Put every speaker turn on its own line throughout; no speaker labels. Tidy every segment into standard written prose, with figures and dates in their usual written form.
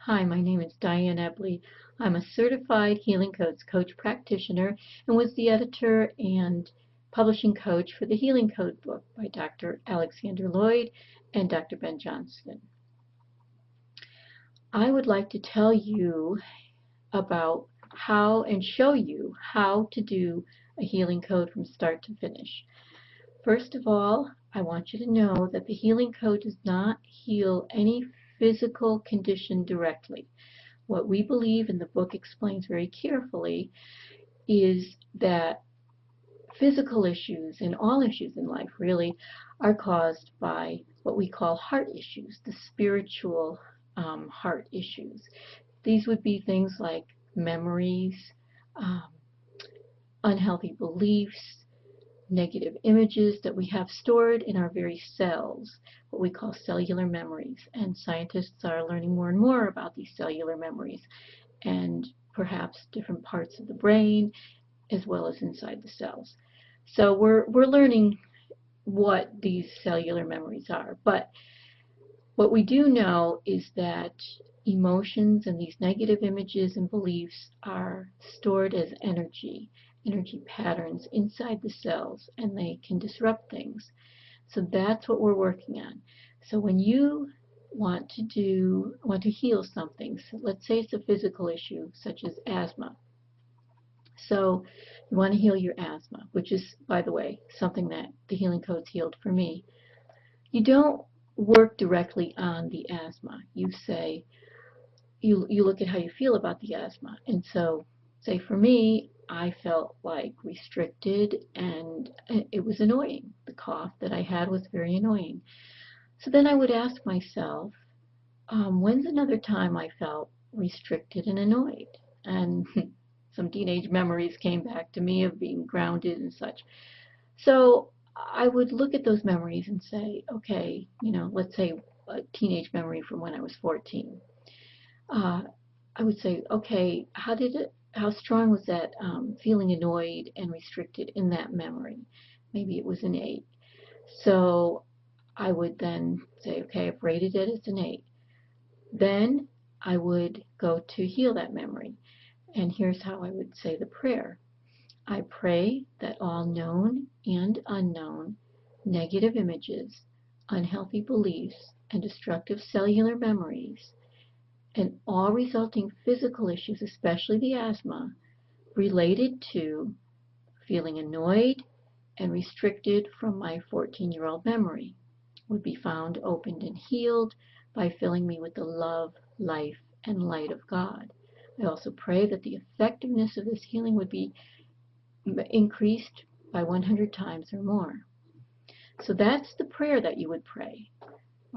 Hi, my name is Diane Eble. I'm a certified Healing Codes Coach Practitioner and was the editor and publishing coach for the Healing Code book by Dr. Alexander Loyd and Dr. Ben Johnston. I would like to tell you about how and show you how to do a healing code from start to finish. First of all, I want you to know that the healing code does not heal any physical condition directly. What we believe, and the book explains very carefully, is that physical issues and all issues in life really are caused by what we call heart issues, the spiritual heart issues. These would be things like memories, um, unhealthy beliefs, negative images that we have stored in our very cells, what we call cellular memories. And scientists are learning more and more about these cellular memories and perhaps different parts of the brain as well as inside the cells. So we're learning what these cellular memories are. But what we do know is that emotions and these negative images and beliefs are stored as energy patterns inside the cells, and they can disrupt things. So that's what we're working on. So when you want to heal something, so let's say it's a physical issue such as asthma. So you want to heal your asthma, which is, by the way, something that the healing codes healed for me. You don't work directly on the asthma. You say, you look at how you feel about the asthma. And so, say for me, I felt like restricted and it was annoying. The cough that I had was very annoying. So then I would ask myself, when's another time I felt restricted and annoyed? And some teenage memories came back to me of being grounded and such. So I would look at those memories and say, okay, let's say a teenage memory from when I was 14. I would say, okay, how strong was that feeling annoyed and restricted in that memory? Maybe it was an 8. So I would then say, okay, I've rated it as an 8. Then I would go to heal that memory. And here's how I would say the prayer. I pray that all known and unknown negative images, unhealthy beliefs, and destructive cellular memories, and all resulting physical issues, especially the asthma, related to feeling annoyed and restricted from my 14-year-old memory, would be found, opened, and healed by filling me with the love, life, and light of God. I also pray that the effectiveness of this healing would be increased by 100 times or more. So that's the prayer that you would pray.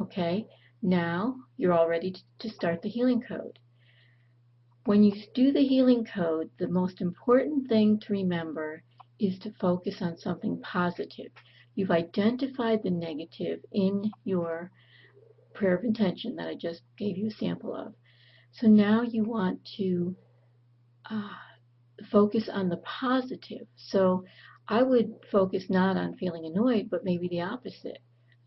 Okay? Now you're all ready to start the healing code. When you do the healing code, the most important thing to remember is to focus on something positive. You've identified the negative in your prayer of intention that I just gave you a sample of. So now you want to focus on the positive. So I would focus not on feeling annoyed, but maybe the opposite.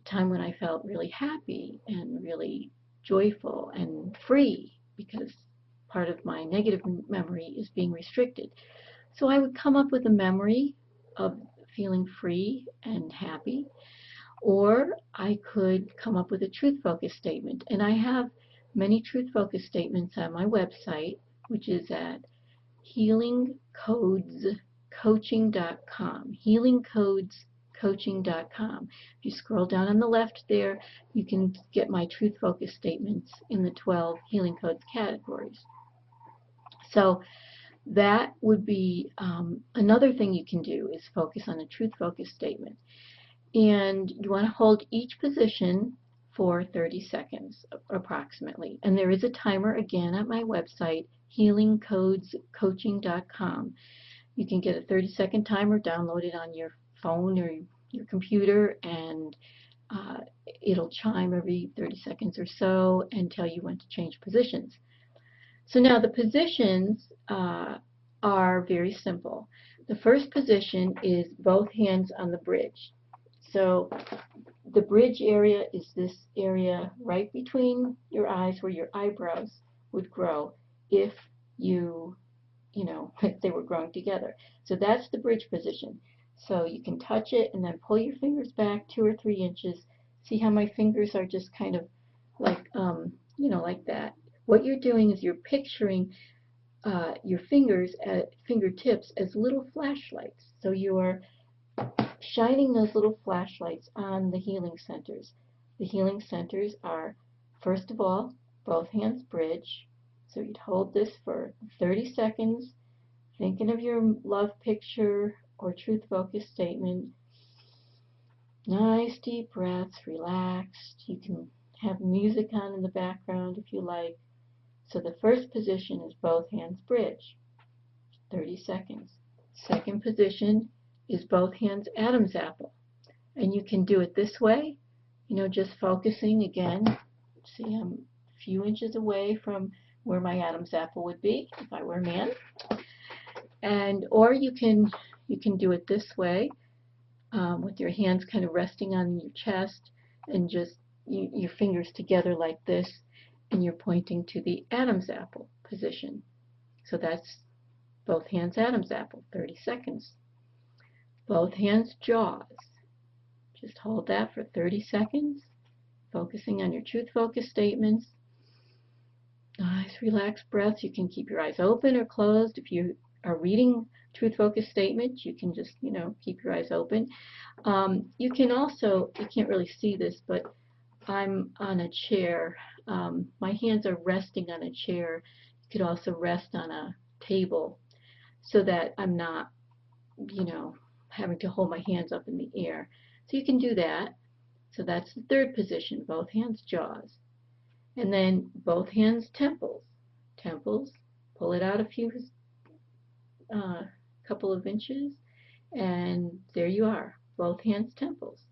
A time when I felt really happy and really joyful and free, because part of my negative memory is being restricted. So I would come up with a memory of feeling free and happy, or I could come up with a truth-focused statement. And I have many truth-focused statements on my website, which is at healingcodescoaching.com. healingcodescoaching.com. If you scroll down on the left there, you can get my truth-focused statements in the 12 Healing Codes categories. So that would be another thing you can do, is focus on a truth-focused statement. And you want to hold each position for 30 seconds approximately. And there is a timer again at my website, healingcodescoaching.com. You can get a 30-second timer, download it on your phone or your computer, and it'll chime every 30 seconds or so and tell you when to change positions. So now the positions are very simple. The first position is both hands on the bridge. So the bridge area is this area right between your eyes where your eyebrows would grow if if they were growing together. So that's the bridge position. So you can touch it and then pull your fingers back 2 or 3 inches. See how my fingers are just kind of like, like that. What you're doing is you're picturing your fingers at fingertips as little flashlights. So you are shining those little flashlights on the healing centers. The healing centers are, first of all, both hands bridge. So you'd hold this for 30 seconds, thinking of your love picture or truth focus statement. Nice deep breaths, relaxed. You can have music on in the background if you like. So the first position is both hands bridge, 30 seconds. Second position is both hands Adam's apple. And you can do it this way, just focusing again. See, I'm a few inches away from where my Adam's apple would be if I were a man. Or you can do it this way, with your hands kind of resting on your chest and just your fingers together like this, and you're pointing to the Adam's apple position. So that's both hands Adam's apple, 30 seconds. Both hands jaws. Just hold that for 30 seconds, focusing on your truth focus statements. Nice relaxed breaths. You can keep your eyes open or closed. If you are reading truth focus statements, you can just, keep your eyes open. You can also, you can't really see this, but I'm on a chair. My hands are resting on a chair. You could also rest on a table so that I'm not, having to hold my hands up in the air. So you can do that. So that's the third position, both hands jaws. And then both hands temples. Temples, pull it out a few, couple of inches, and there you are, both hands temples.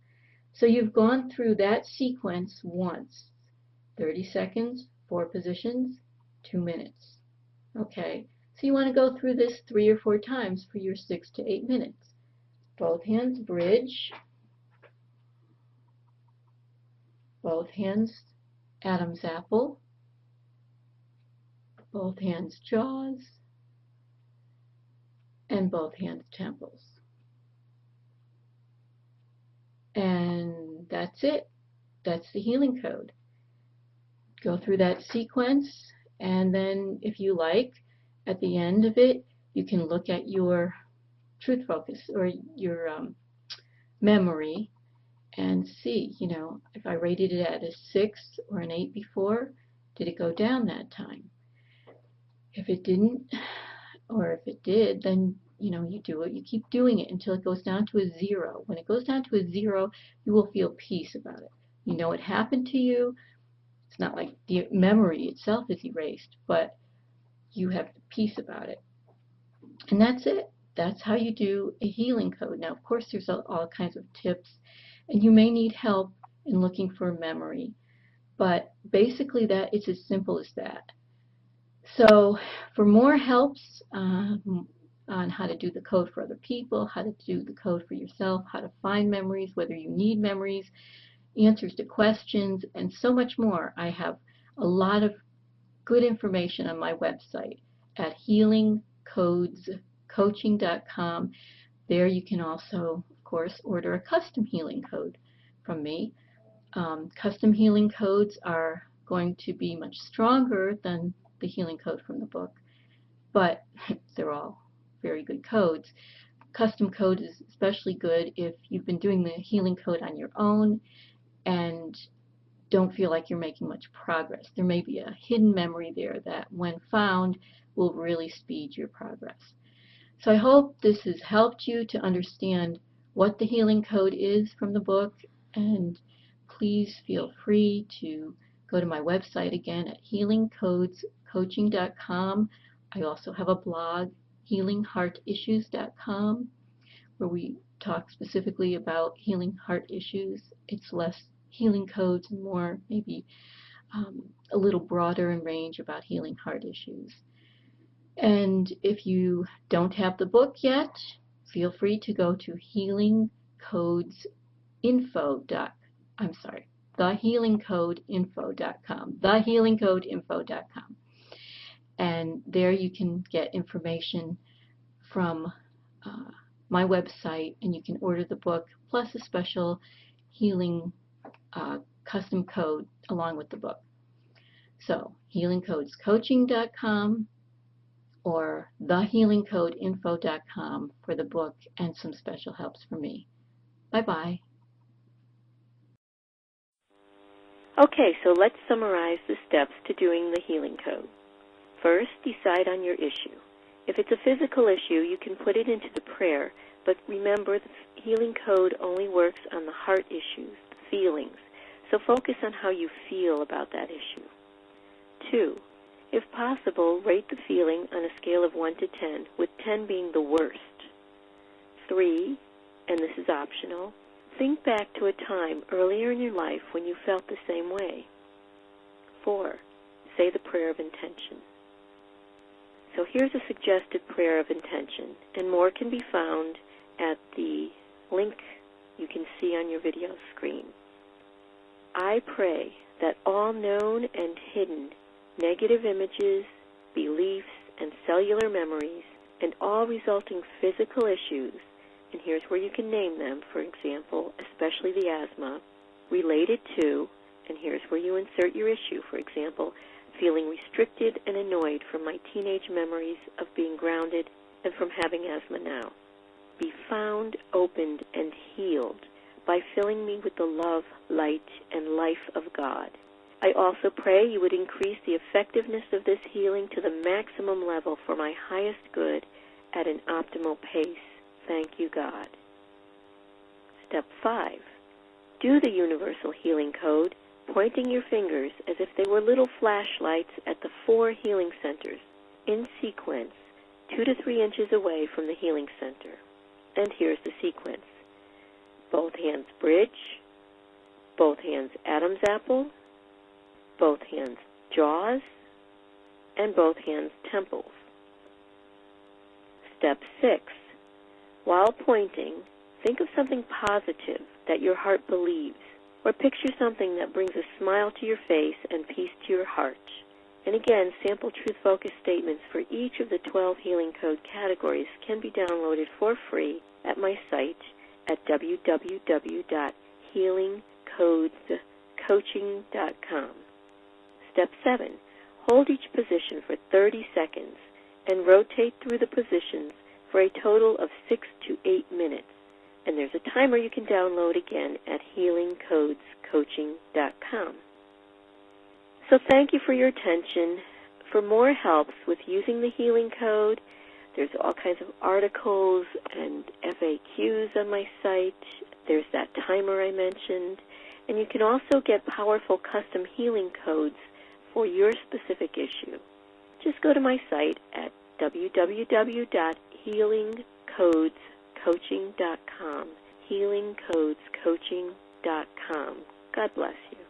So you've gone through that sequence once, 30 seconds, 4 positions, 2 minutes. Okay, so you want to go through this 3 or 4 times for your 6 to 8 minutes. Both hands bridge, both hands Adam's apple, both hands jaws, and both hands temples. And that's it. That's the healing code. Go through that sequence, and then if you like, at the end of it, you can look at your truth focus or your memory and see, if I rated it at a 6 or an 8 before, did it go down that time? If it didn't, or if it did, then you do it. You keep doing it until it goes down to a 0. When it goes down to a 0, you will feel peace about it. You know it happened to you. It's not like the memory itself is erased, but you have peace about it. And that's it. That's how you do a healing code. Now, of course, there's all kinds of tips, and you may need help in looking for memory. But basically, it's as simple as that. So for more helps on how to do the code for other people, how to do the code for yourself, how to find memories, whether you need memories, answers to questions, and so much more, I have a lot of good information on my website at healingcodescoaching.com. There you can also, of course, order a custom healing code from me. Custom healing codes are going to be much stronger than the healing code from the book, but they're all very good codes. Custom code is especially good if you've been doing the healing code on your own and don't feel like you're making much progress. There may be a hidden memory there that, when found, will really speed your progress. So I hope this has helped you to understand what the healing code is from the book, and please feel free to go to my website again at healingcodescoaching.com. I also have a blog, healingheartissues.com, where we talk specifically about healing heart issues. It's less healing codes and more maybe a little broader in range about healing heart issues. And if you don't have the book yet, feel free to go to thehealingcodeinfo.com, thehealingcodeinfo.com. And there you can get information from my website, and you can order the book plus a special healing custom code along with the book. So healingcodescoaching.com or thehealingcodeinfo.com for the book and some special helps for me. Bye-bye.
Okay, so let's summarize the steps to doing the healing code. First, decide on your issue. If it's a physical issue, you can put it into the prayer, but remember the healing code only works on the heart issues, the feelings, so focus on how you feel about that issue. 2, if possible, rate the feeling on a scale of 1 to 10, with 10 being the worst. 3, and this is optional, think back to a time earlier in your life when you felt the same way. 4, say the prayer of intention. So here's a suggested prayer of intention, and more can be found at the link you can see on your video screen. I pray that all known and hidden negative images, beliefs, and cellular memories, and all resulting physical issues, and here's where you can name them, for example, especially the asthma, related to, and here's where you insert your issue, for example, feeling restricted and annoyed from my teenage memories of being grounded and from having asthma now. Be found, opened, and healed by filling me with the love, light, and life of God. I also pray you would increase the effectiveness of this healing to the maximum level for my highest good at an optimal pace. Thank you, God. Step 5. Do the Universal Healing Code, pointing your fingers as if they were little flashlights at the 4 healing centers, in sequence, 2 to 3 inches away from the healing center. And here's the sequence. Both hands bridge, both hands Adam's apple, both hands jaws, and both hands temples. Step 6. While pointing, think of something positive that your heart believes, or picture something that brings a smile to your face and peace to your heart. And again, sample truth-focused statements for each of the 12 Healing Code categories can be downloaded for free at my site at www.healingcodescoaching.com. Step 7. Hold each position for 30 seconds and rotate through the positions for a total of 6 to 8 minutes. And there's a timer you can download again at healingcodescoaching.com. So thank you for your attention. For more helps with using the Healing Code, there's all kinds of articles and FAQs on my site. There's that timer I mentioned. And you can also get powerful custom healing codes for your specific issue. Just go to my site at www.healingcodescoaching.com, healingcodescoaching.com. God bless you.